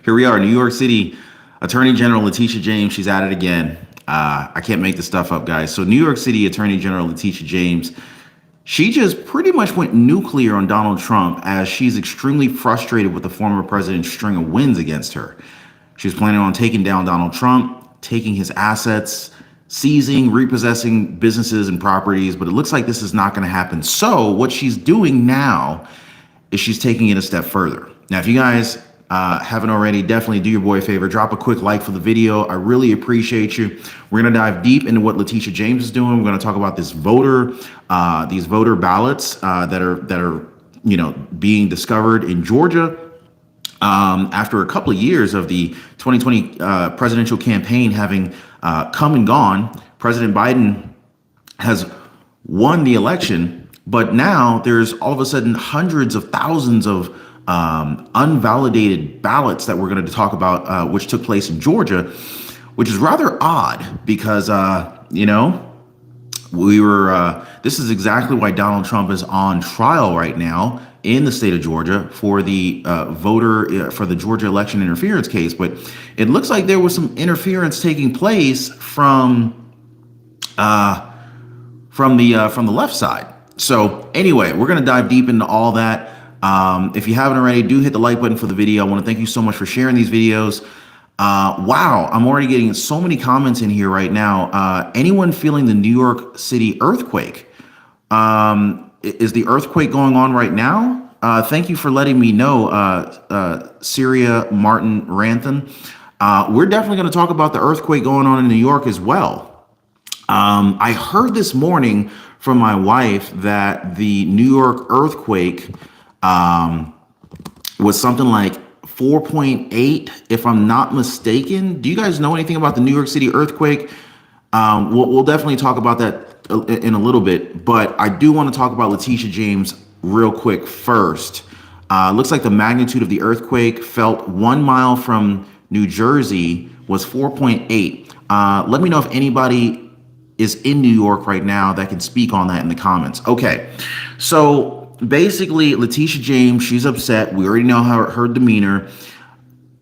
Here we are, New York City Attorney General Letitia James. She's at it again. I can't make this stuff up, guys. So New York City Attorney General Letitia James, she just pretty much went nuclear on Donald Trump as she's extremely frustrated with the former president's string of wins against her. She was planning on taking down Donald Trump, taking his assets, seizing, repossessing businesses and properties, but it looks like this is not going to happen. So what she's doing now is she's taking it a step further. Now, if you guys haven't already, definitely do your boy a favor. Drop a quick like for the video. I really appreciate you. We're going to dive deep into what Letitia James is doing. We're going to talk about these voter ballots that are being discovered in Georgia after a couple of years of the 2020 presidential campaign having come and gone. President Biden has won the election, but now there's all of a sudden hundreds of thousands of unvalidated ballots that we're going to talk about, which took place in Georgia, which is rather odd because, this is exactly why Donald Trump is on trial right now in the state of Georgia for the for the Georgia election interference case. But it looks like there was some interference taking place from the left side. So anyway, we're going to dive deep into all that. If you haven't already, do hit the like button for the video. I want to thank you so much for sharing these videos. Wow, I'm already getting so many comments in here right now. Anyone feeling the New York City earthquake? Is the earthquake going on right now? Thank you for letting me know, Syria Martin Ranthan. We're definitely going to talk about the earthquake going on in New York as well. I heard this morning from my wife that the New York earthquake was something like 4.8, if I'm not mistaken. Do you guys know anything about the New York City earthquake? We'll definitely talk about that in a little bit, but I do want to talk about Letitia James real quick first. Looks like the magnitude of the earthquake felt 1 mile from New Jersey was 4.8. Let me know if anybody is in New York right now that can speak on that in the comments. Okay, so basically, Letitia James, she's upset. We already know her demeanor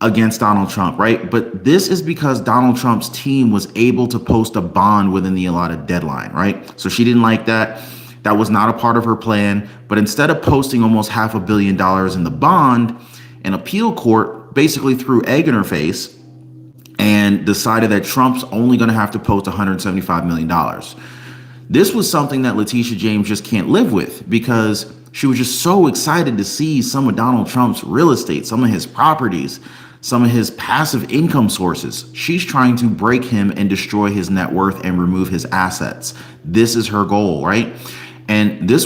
against Donald Trump, right? But this is because Donald Trump's team was able to post a bond within the allotted deadline, right? So she didn't like that. That was not a part of her plan. But instead of posting almost $500 million in the bond, an appeal court basically threw egg in her face and decided that Trump's only going to have to post $175 million. This was something that Letitia James just can't live with because she was just so excited to see some of Donald Trump's real estate, some of his properties, some of his passive income sources. She's trying to break him and destroy his net worth and remove his assets. This is her goal, right? And this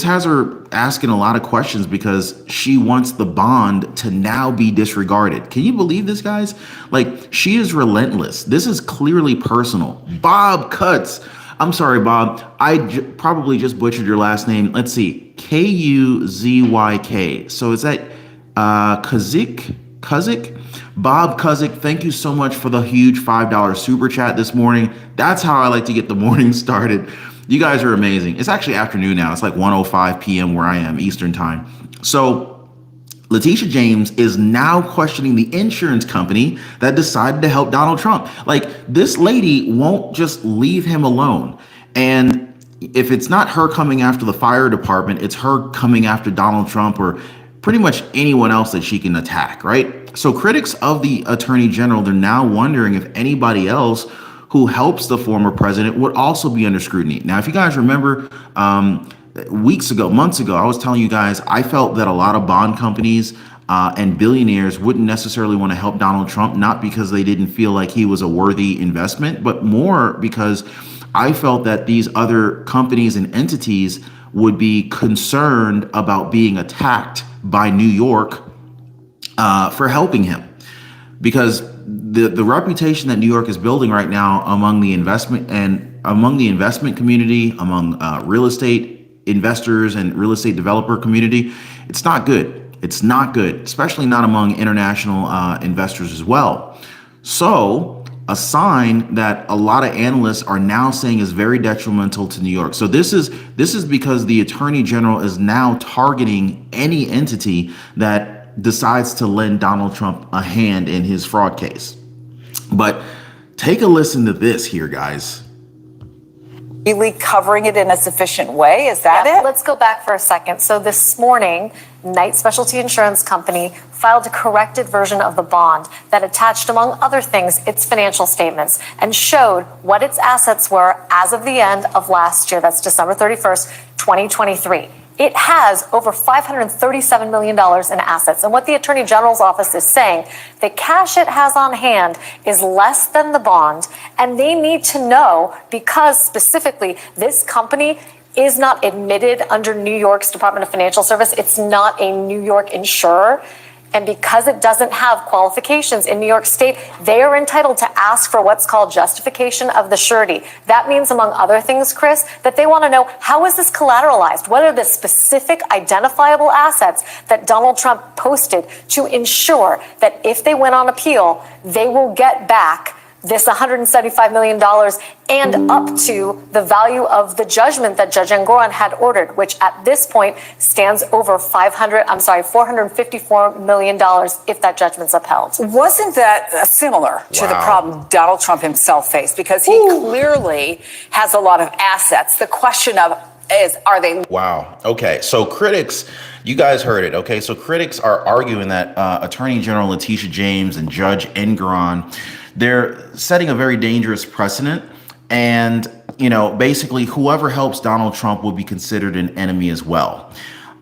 has her asking a lot of questions because she wants the bond to now be disregarded. Can you believe this, guys? Like, she is relentless. This is clearly personal. Bob Cutts. I'm sorry, Bob. I probably just butchered your last name. Let's see. Kuzyk. So is that Kuzyk? Bob Kuzyk, thank you so much for the huge $5 super chat this morning. That's how I like to get the morning started. You guys are amazing. It's actually afternoon now. It's like 1:05 p.m. where I am, Eastern time. So Letitia James is now questioning the insurance company that decided to help Donald Trump. Like, this lady won't just leave him alone. And if it's not her coming after the fire department, it's her coming after Donald Trump or pretty much anyone else that she can attack, right? So critics of the attorney general, they're now wondering if anybody else who helps the former president would also be under scrutiny. Now, if you guys remember, months ago, I was telling you guys, I felt that a lot of bond companies and billionaires wouldn't necessarily want to help Donald Trump, not because they didn't feel like he was a worthy investment, but more because I felt that these other companies and entities would be concerned about being attacked by New York for helping him. Because the reputation that New York is building right now among the investment community, among real estate investors and real estate developer community, it's not good. It's not good, especially not among international investors as well. So a sign that a lot of analysts are now saying is very detrimental to New York. So this is because the attorney general is now targeting any entity that that decides to lend Donald Trump a hand in his fraud case. But take a listen to this here, guys. Really covering it in a sufficient way? Is that it? Let's go back for a second. So this morning, Knight Specialty Insurance Company filed a corrected version of the bond that attached, among other things, its financial statements and showed what its assets were as of the end of last year. That's December 31st, 2023. It has over $537 million in assets. And what the Attorney General's office is saying, the cash it has on hand is less than the bond. And they need to know, because specifically this company is not admitted under New York's Department of Financial Service. It's not a New York insurer. And because it doesn't have qualifications in New York State, they are entitled to ask for what's called justification of the surety. That means, among other things, Chris, that they want to know, how is this collateralized? What are the specific identifiable assets that Donald Trump posted to ensure that if they went on appeal, they will get back this $175 million and up to the value of the judgment that Judge Engoron had ordered, which at this point stands over $454 million if that judgment's upheld. Wasn't that similar to the problem Donald Trump himself faced? Because he clearly has a lot of assets. The question of is, are they? Wow. Okay. So critics, you guys heard it. Okay. So critics are arguing that Attorney General Letitia James and Judge Engoron, they're setting a very dangerous precedent. And, basically whoever helps Donald Trump will be considered an enemy as well.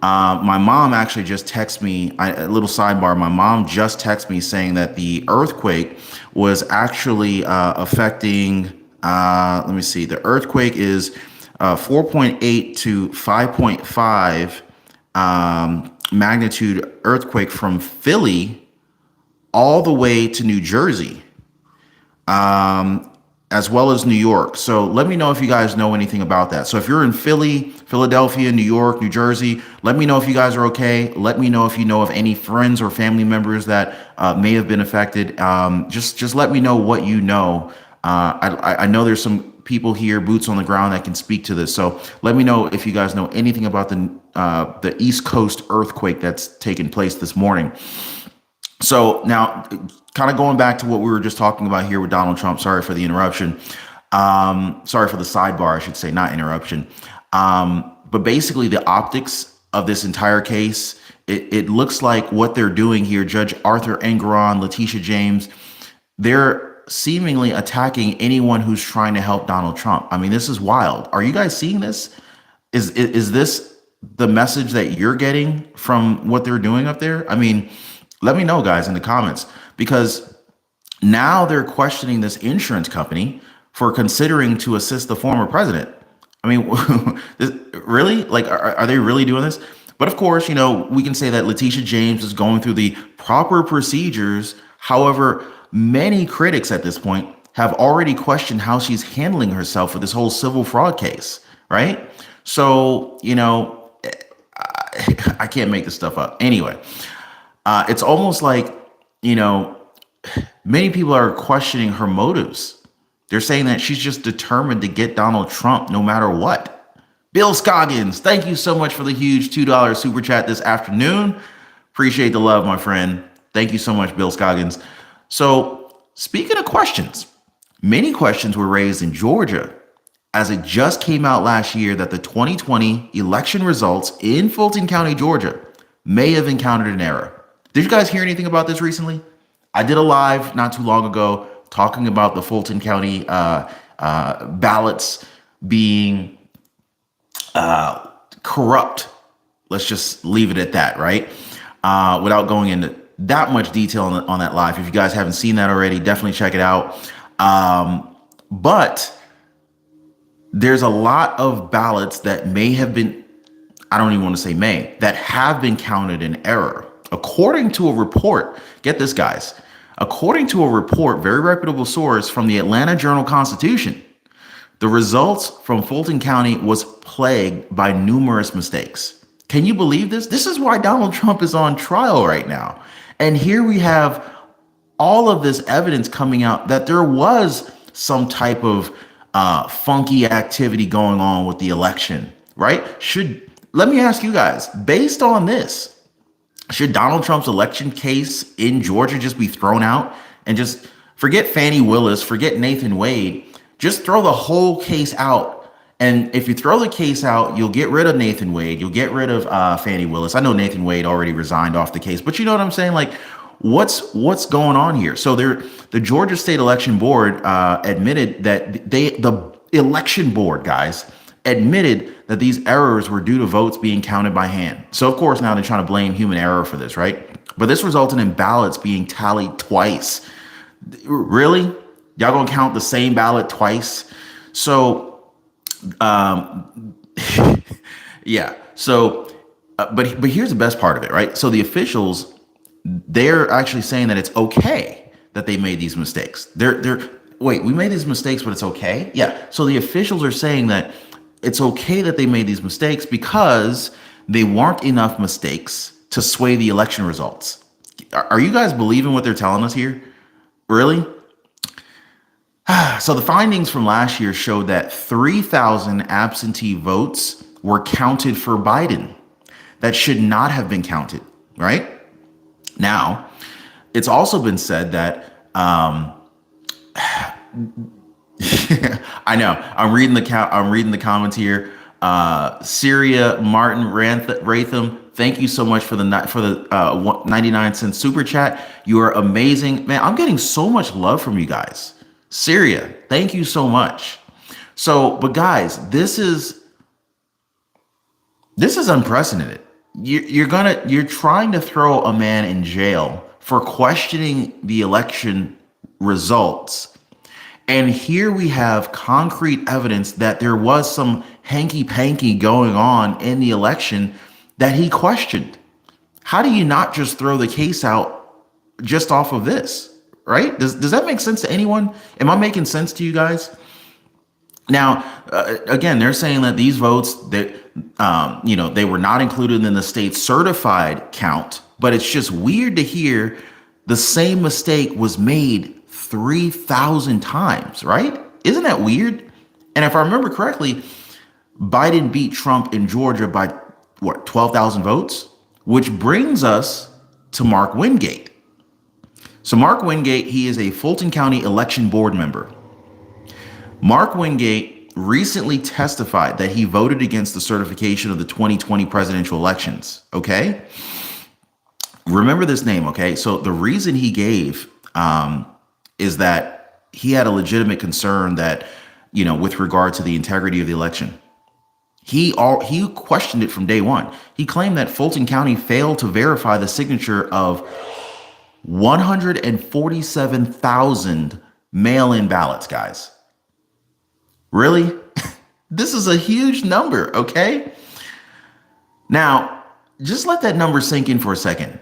My mom actually just texted me, a little sidebar, my mom just texted me saying that the earthquake was actually affecting, let me see, the earthquake is 4.8 to 5.5 magnitude earthquake from Philly all the way to New Jersey, as well as New York. So let me know if you guys know anything about that. So if you're in Philly, Philadelphia, New York, New Jersey, let me know if you guys are okay. Let me know if you know of any friends or family members that may have been affected. Just let me know what you know. I know there's some people here, boots on the ground, that can speak to this. So let me know if you guys know anything about the East Coast earthquake that's taken place this morning. So now, kind of going back to what we were just talking about here with Donald Trump. Sorry for the interruption. Sorry for the sidebar, I should say, not interruption. But basically, the optics of this entire case, it looks like what they're doing here, Judge Arthur Engoron, Letitia James, they're seemingly attacking anyone who's trying to help Donald Trump. I mean, this is wild. Are you guys seeing this? Is this the message that you're getting from what they're doing up there? I mean, let me know, guys, in the comments, because now they're questioning this insurance company for considering to assist the former president. I mean, really? Like, are they really doing this? But of course, we can say that Letitia James is going through the proper procedures. However, many critics at this point have already questioned how she's handling herself with this whole civil fraud case, right? So, I can't make this stuff up. Anyway, it's almost like, many people are questioning her motives. They're saying that she's just determined to get Donald Trump no matter what. Bill Scoggins, thank you so much for the huge $2 super chat this afternoon. Appreciate the love, my friend. Thank you so much, Bill Scoggins. So speaking of questions, many questions were raised in Georgia as it just came out last year that the 2020 election results in Fulton County, Georgia, may have encountered an error. Did you guys hear anything about this recently? I did a live not too long ago talking about the Fulton County ballots being corrupt. Let's just leave it at that, right? Without going into that much detail on that live. If you guys haven't seen that already, definitely check it out. But there's a lot of ballots that may have been, I don't even want to say may, that have been counted in error. According to a report, get this, guys, according to a report, very reputable source from the Atlanta Journal-Constitution, the results from Fulton County was plagued by numerous mistakes. Can you believe this? This is why Donald Trump is on trial right now. And here we have all of this evidence coming out that there was some type of funky activity going on with the election, right? Let me ask you guys, based on this, Should Donald Trump's election case in Georgia just be thrown out and just forget Fannie Willis, forget Nathan Wade, just throw the whole case out? And if you throw the case out, you'll get rid of Nathan Wade, you'll get rid of Fannie Willis. I know Nathan Wade already resigned off the case, but you know what I'm saying? Like, what's going on here? So the Georgia State Election Board admitted that the election board, guys, admitted that these errors were due to votes being counted by hand. So, of course, now they're trying to blame human error for this, right? But this resulted in ballots being tallied twice. Really? Y'all gonna count the same ballot twice? So, yeah. So, but here's the best part of it, right? So the officials, they're actually saying that it's okay that they made these mistakes. Wait, we made these mistakes, but it's okay? Yeah. So the officials are saying that it's okay that they made these mistakes because they weren't enough mistakes to sway the election results. Are you guys believing what they're telling us here? Really? So the findings from last year showed that 3,000 absentee votes were counted for Biden that should not have been counted, right? Now, it's also been said that I know. I'm reading the comments here. Syria Martin Ratham, thank you so much for the 99-cent super chat. You are amazing, man. I'm getting so much love from you guys. Syria, thank you so much. So, but guys, this is unprecedented. You're trying to throw a man in jail for questioning the election results. And here we have concrete evidence that there was some hanky-panky going on in the election that he questioned. How do you not just throw the case out just off of this, right? Does that make sense to anyone? Am I making sense to you guys? Now, again, they're saying that these votes that they were not included in the state certified count, but it's just weird to hear the same mistake was made 3,000 times, right? Isn't that weird? And if I remember correctly, Biden beat Trump in Georgia by 12,000 votes, which brings us to Mark Wingate. So Mark Wingate, he is a Fulton County election board member. Mark Wingate recently testified that he voted against the certification of the 2020 presidential elections. Okay. Remember this name. Okay. So the reason he gave, is that he had a legitimate concern that, with regard to the integrity of the election. He questioned it from day one. He claimed that Fulton County failed to verify the signature of 147,000 mail-in ballots, guys. Really? This is a huge number, okay? Now, just let that number sink in for a second.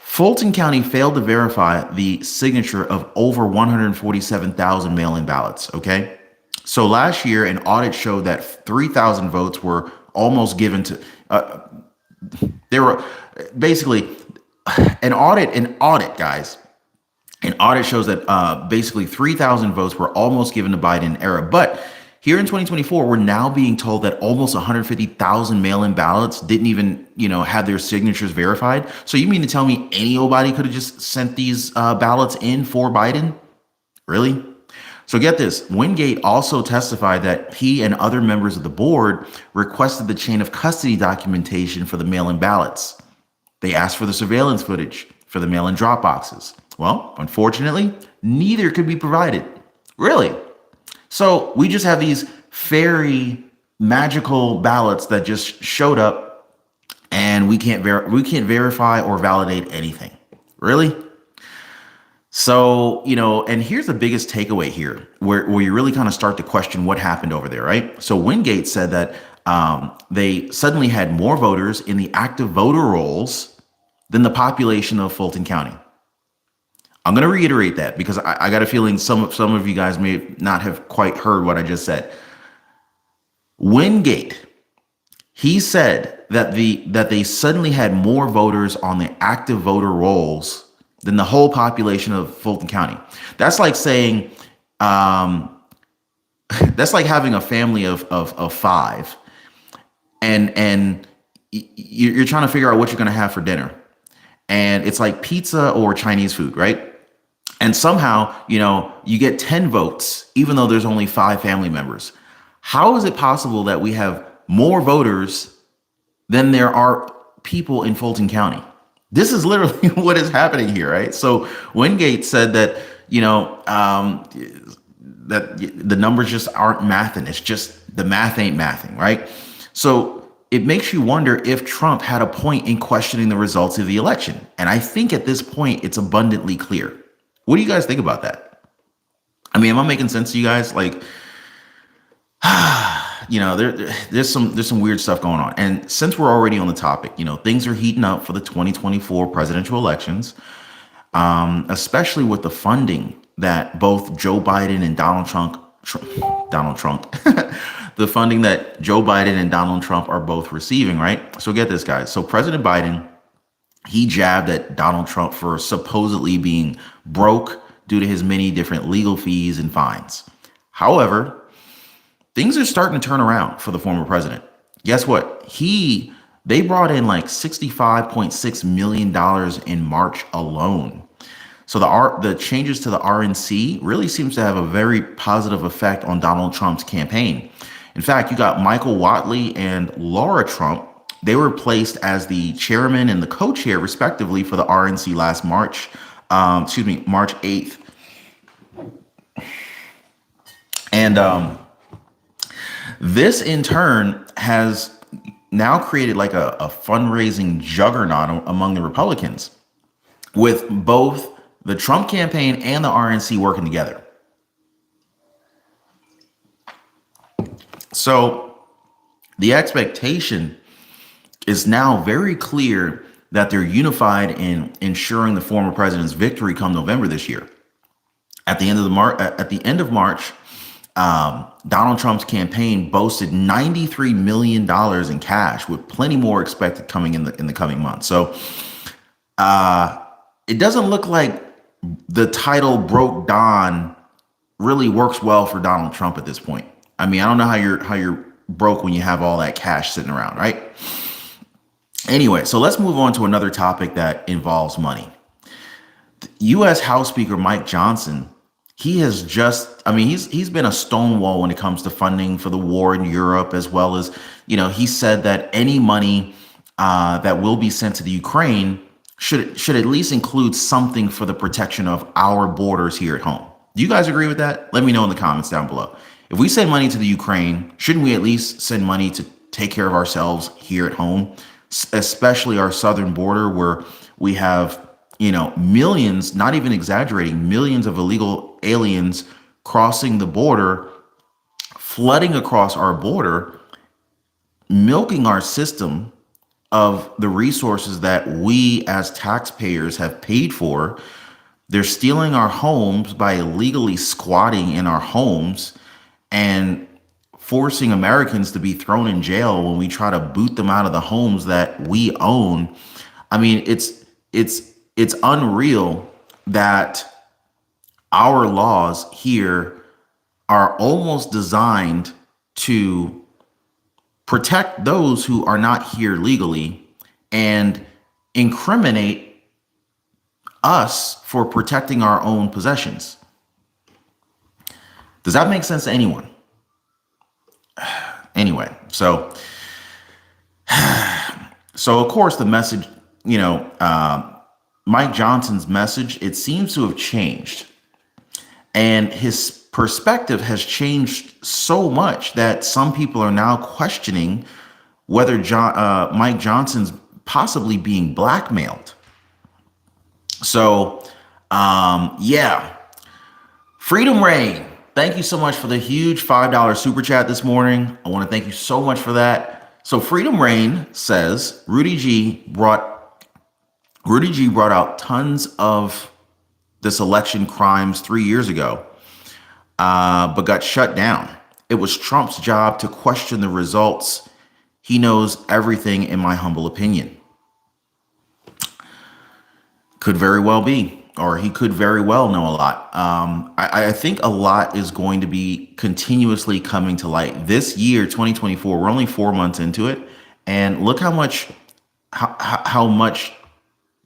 Fulton County failed to verify the signature of over 147,000 mail-in ballots, okay? So last year, an audit showed that 3,000 votes were almost given to, there were basically an audit, guys. An audit shows that basically 3,000 votes were almost given to Biden era. But here in 2024, we're now being told that almost 150,000 mail-in ballots didn't even, have their signatures verified. So you mean to tell me anybody could have just sent these ballots in for Biden? Really? So get this. Wingate also testified that he and other members of the board requested the chain of custody documentation for the mail-in ballots. They asked for the surveillance footage for the mail-in drop boxes. Well, unfortunately, neither could be provided. Really? So we just have these fairy magical ballots that just showed up, and we can't verify or validate anything. Really? So, and here's the biggest takeaway here, where you really kind of start to question what happened over there, right? So Wingate said that they suddenly had more voters in the active voter rolls than the population of Fulton County. I'm going to reiterate that because I got a feeling some of you guys may not have quite heard what I just said. Wingate, he said that they suddenly had more voters on the active voter rolls than the whole population of Fulton County. That's like saying, that's like having a family of five, and you're trying to figure out what you're going to have for dinner. And it's like pizza or Chinese food, right? And somehow, you get 10 votes, even though there's only 5 family members. How is it possible that we have more voters than there are people in Fulton County? This is literally what is happening here, right? So Wingate said that, that the numbers just aren't mathing. It's just the math ain't mathing, right? So it makes you wonder if Trump had a point in questioning the results of the election. And I think at this point, it's abundantly clear. What do you guys think about that? I mean, am I making sense to you guys? Like, there's some weird stuff going on. And since we're already on the topic, things are heating up for the 2024 presidential elections, especially with the funding that both Joe Biden and Donald Trump, the funding that Joe Biden and Donald Trump are both receiving, right? So get this, guys. So President Biden, he jabbed at Donald Trump for supposedly being broke due to his many different legal fees and fines. However, things are starting to turn around for the former president. Guess what? They brought in like $65.6 million in March alone. So the changes to the RNC really seems to have a very positive effect on Donald Trump's campaign. In fact, you got Michael Whatley and Laura Trump. They were placed as the chairman and the co-chair, respectively, for the RNC last March 8th. And this, in turn, has now created like a fundraising juggernaut among the Republicans, with both the Trump campaign and the RNC working together. So the expectation is now very clear that they're unified in ensuring the former president's victory come November this year. At the end of March, Donald Trump's campaign boasted $93 million in cash, with plenty more expected coming in the coming months. So it doesn't look like the title "Broke Don" really works well for Donald Trump at this point. I mean, I don't know how you're broke when you have all that cash sitting around, right? Anyway, so let's move on to another topic that involves money. U.S. House Speaker Mike Johnson, he's been a stonewall when it comes to funding for the war in Europe, as well as, he said that any money that will be sent to the Ukraine should at least include something for the protection of our borders here at home. Do you guys agree with that? Let me know in the comments down below. If we send money to the Ukraine, shouldn't we at least send money to take care of ourselves here at home, especially our southern border, where we have, millions, not even exaggerating, millions of illegal aliens crossing the border, flooding across our border, milking our system of the resources that we as taxpayers have paid for. They're stealing our homes by illegally squatting in our homes and forcing Americans to be thrown in jail when we try to boot them out of the homes that we own. I mean, it's unreal that our laws here are almost designed to protect those who are not here legally and incriminate us for protecting our own possessions. Does that make sense to anyone? Anyway, so of course the message, Mike Johnson's message, it seems to have changed. And his perspective has changed so much that some people are now questioning whether Mike Johnson's possibly being blackmailed. So, Freedom Reign, thank you so much for the huge $5 super chat this morning. I want to thank you so much for that. So Freedom Reign says Rudy G brought out tons of this election crimes 3 years ago, but got shut down. It was Trump's job to question the results. He knows everything, in my humble opinion. Could very well be, or he could very well know a lot. I think a lot is going to be continuously coming to light. This year, 2024, we're only 4 months into it, And look how much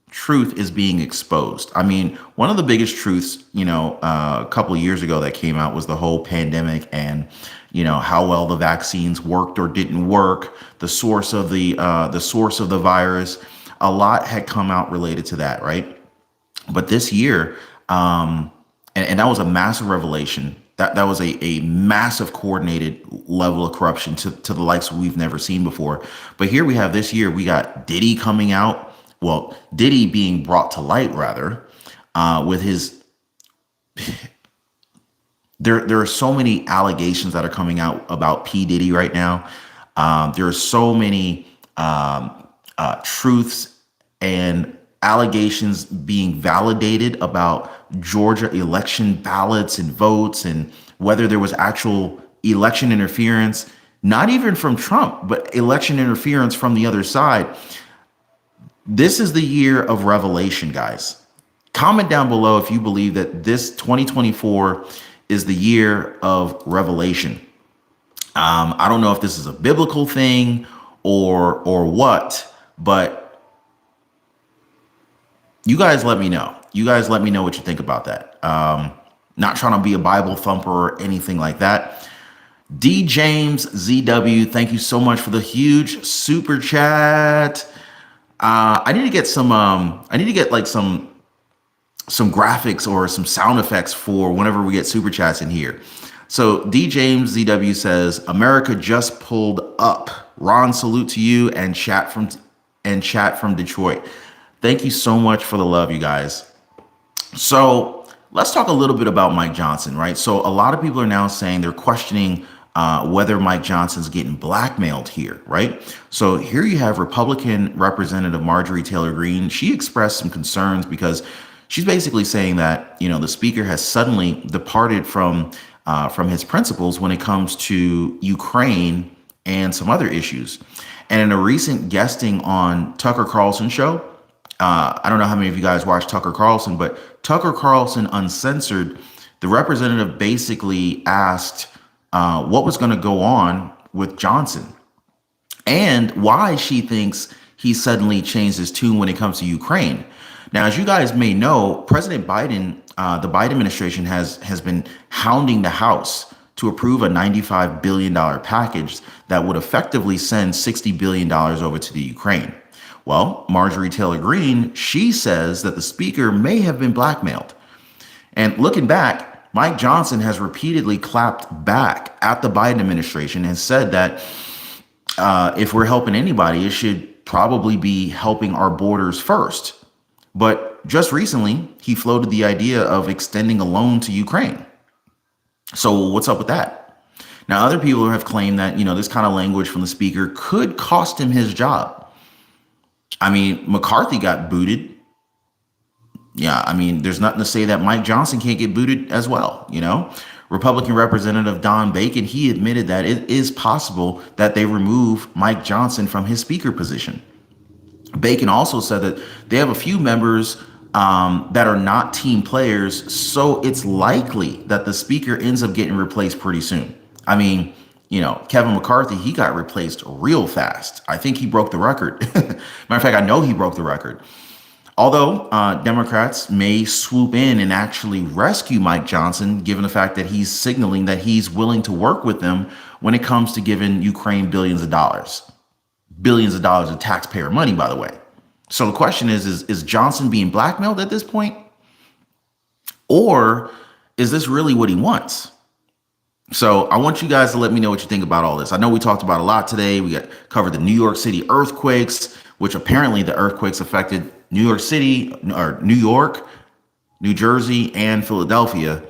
truth is being exposed. I mean, one of the biggest truths, a couple of years ago that came out was the whole pandemic and, how well the vaccines worked or didn't work, the source of the virus. A lot had come out related to that, right? But this year, and that was a massive revelation. That was a massive coordinated level of corruption to the likes we've never seen before. But here we have this year, we got Diddy coming out. Well, Diddy being brought to light, rather, with his. There are so many allegations that are coming out about P. Diddy right now. There are so many truths and allegations being validated about Georgia election ballots and votes and whether there was actual election interference, not even from Trump, but election interference from the other side. This is the year of revelation, guys. Comment down below if you believe that this 2024 is the year of revelation. I don't know if this is a biblical thing or what, but you guys let me know. You guys let me know what you think about that. Not trying to be a Bible thumper or anything like that. D. James ZW, thank you so much for the huge super chat. I need to get some. I need to get like some graphics or some sound effects for whenever we get super chats in here. So D. James ZW says, "America just pulled up. Ron, salute to you and chat from Detroit." Thank you so much for the love, you guys. So let's talk a little bit about Mike Johnson, right? So a lot of people are now saying they're questioning whether Mike Johnson's getting blackmailed here, right? So here you have Republican Representative Marjorie Taylor Greene. She expressed some concerns because she's basically saying that, the speaker has suddenly departed from his principles when it comes to Ukraine and some other issues. And in a recent guesting on Tucker Carlson's show, I don't know how many of you guys watch Tucker Carlson, but Tucker Carlson Uncensored, the representative basically asked what was going to go on with Johnson and why she thinks he suddenly changed his tune when it comes to Ukraine. Now, as you guys may know, President Biden, the Biden administration has been hounding the House to approve a $95 billion package that would effectively send $60 billion over to the Ukraine. Well, Marjorie Taylor Greene, she says that the speaker may have been blackmailed. And looking back, Mike Johnson has repeatedly clapped back at the Biden administration and said that if we're helping anybody, it should probably be helping our borders first. But just recently, he floated the idea of extending a loan to Ukraine. So what's up with that? Now, other people have claimed that, this kind of language from the speaker could cost him his job. I mean, McCarthy got booted. Yeah, I mean, there's nothing to say that Mike Johnson can't get booted as well, Republican Representative Don Bacon, he admitted that it is possible that they remove Mike Johnson from his speaker position. Bacon also said that they have a few members that are not team players, so it's likely that the speaker ends up getting replaced pretty soon. I mean, Kevin McCarthy, he got replaced real fast. I think he broke the record. Matter of fact, I know he broke the record. Although Democrats may swoop in and actually rescue Mike Johnson, given the fact that he's signaling that he's willing to work with them when it comes to giving Ukraine billions of dollars of taxpayer money, by the way. So the question is Johnson being blackmailed at this point? Or is this really what he wants? So I want you guys to let me know what you think about all this. I know we talked about a lot today. We covered the New York City earthquakes, which apparently the earthquakes affected New York City, or New York, New Jersey, and Philadelphia.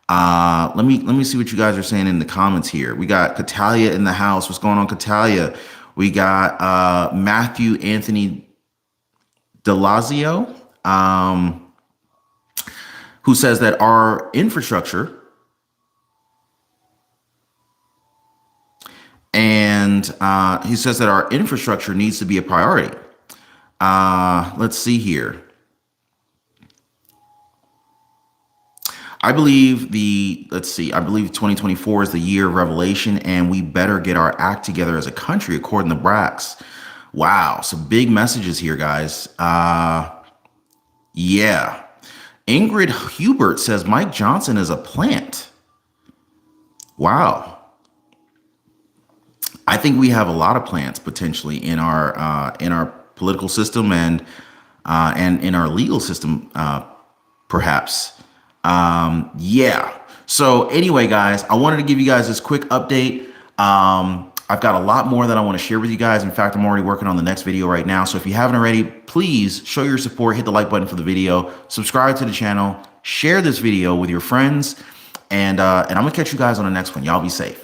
Let me see what you guys are saying in the comments here. We got Catalia in the house. What's going on, Catalia? We got Matthew Anthony DeLazio, who says that our infrastructure he says that our infrastructure needs to be a priority. Let's see here. I believe I believe 2024 is the year of revelation, and we better get our act together as a country, according to Brax. Wow, some big messages here, guys. Yeah. Ingrid Hubert says Mike Johnson is a plant. Wow. I think we have a lot of plants potentially in our political system and in our legal system, perhaps. Yeah. So anyway, guys, I wanted to give you guys this quick update. I've got a lot more that I want to share with you guys. In fact, I'm already working on the next video right now. So if you haven't already, please show your support, hit the like button for the video, subscribe to the channel, share this video with your friends, and I'm gonna catch you guys on the next one. Y'all be safe.